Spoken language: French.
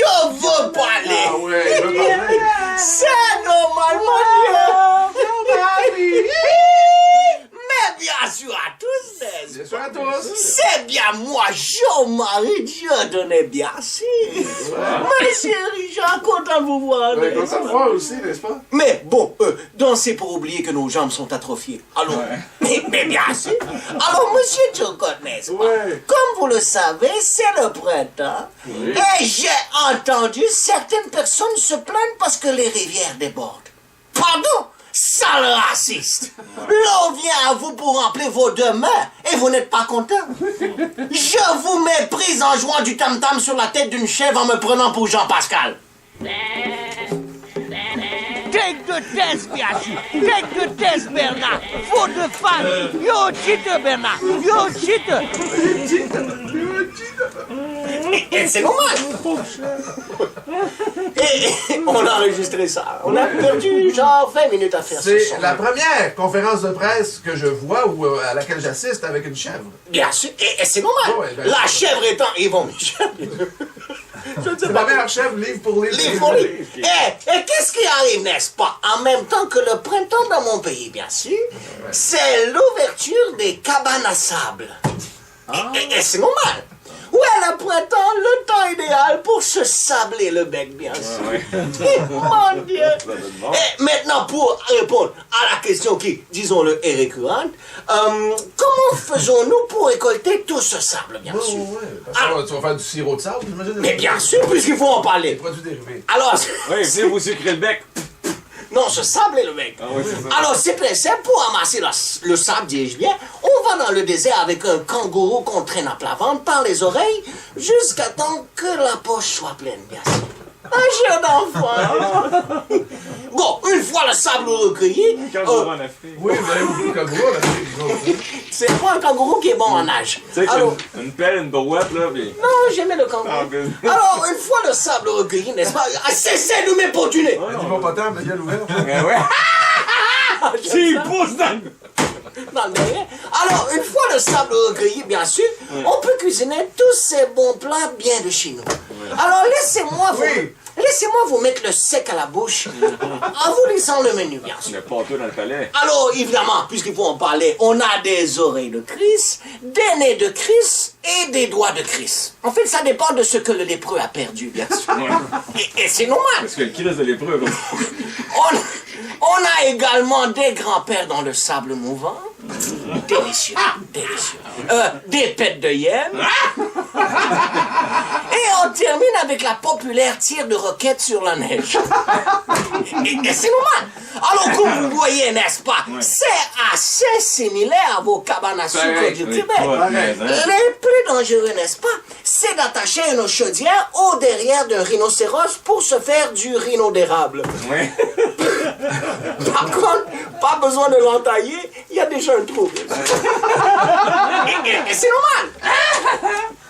Je veux parler. Ah ouais, je veux parler. C'est normal, mon Dieu. Mais bien sûr à tous, n'est-ce Bien sûr à tous. C'est bien moi, Jean-Marie Dieudonné, bien sûr. Ma chérie, je suis content de vous voir. Ouais, n'est-ce comme ça, pas? voir aussi, n'est-ce pas? Mais bon, donc c'est pour oublier que nos jambes sont atrophiées. Alors, mais bien sûr. Alors, monsieur Turcotte, n'est-ce pas? Ouais. Comme vous le savez, c'est le printemps. Oui. Et j'ai entendu certaines personnes se plaindre parce que les rivières débordent. Pardon? Sale raciste! L'eau vient à vous pour remplir vos deux mains et vous n'êtes pas content. Je vous méprise en jouant du tam-tam sur la tête d'une chèvre en me prenant pour Jean-Pascal. Take the test, Biachi. Take the test, Bernard. For the fun. You're a cheater, Bernard. You're a cheater. Et c'est normal. Et on a enregistré ça. On a perdu genre 20 minutes à faire ce C'est son. la première conférence de presse que je vois ou à laquelle j'assiste avec une chèvre. Bien sûr. Et c'est normal. Ouais, ben, la chèvre étant Yvon Michel. Je ne sais C'est pas. la meilleure chèvre, livre pour livre. Les folies. Et qu'est-ce qui arrive, n'est-ce pas? En même temps que le printemps dans mon pays, bien sûr, c'est l'ouverture des cabanes à sable. Et c'est normal. Ouais, le printemps, le temps idéal pour se sabler le bec, bien sûr. Mon Dieu. Et maintenant, pour répondre à la question qui, disons-le, est récurrente, comment faisons-nous pour récolter tout ce sable, bien sûr? Tu vas faire du sirop de sable, j'imagine? Mais bien sûr, puisqu'il faut en Des parler. produits dérivés. Alors, Oui, venez vous sucrer le bec. non, se sabler le bec. Ah oui, c'est ça. Alors, c'est très simple. Pour amasser le sable, dis-je bien, on va dans le désert avec un kangourou qu'on traîne à plat ventre par les oreilles jusqu'à temps que la poche soit pleine, bien sûr. Un jeune enfant. Bon, une fois le sable recueilli, Quand je vois en Afrique. Oui, vous avez beaucoup de kangourous là. c'est pas un kangourou qui est bon en nage. Tu sais, Alors, une pelle, une brouette, là, pis... non, j'aimais le kangourou. Ah, ok. Alors, une fois le sable recueilli, n'est-ce pas? Cessez de m'importuner. L'hippopotame, la gueule ouverte. Ouais. S'il pousse dans le... Non, mais rien. Alors, une fois le sable recueilli, bien sûr, on peut cuisiner tous ces bons plats bien de chez nous. Alors, laissez-moi vous mettre le sec à la bouche en vous lisant le menu, bien sûr. Le pâteau dans le palais. Alors, évidemment, puisqu'il faut en parler, on a des oreilles de Chris, des nez de Chris et des doigts de Chris. En fait, ça dépend de ce que le lépreux a perdu, bien sûr. Et c'est normal. Parce que le crise de lépreux, là. On a également des grands-pères dans le sable mouvant. Délicieux, délicieux. Des pêtes de hyène. Et on termine avec la populaire tire de roquette sur la neige. Et c'est normal. Alors, comme vous voyez, n'est-ce pas, c'est assez similaire à vos cabanes à sucre du Québec. Les plus dangereux, n'est-ce pas, c'est d'attacher une chaudière au derrière d'un rhinocéros pour se faire du rhino d'érable. Ouais. Par contre, pas besoin de l'entailler, il y a déjà un trou. Et c'est normal.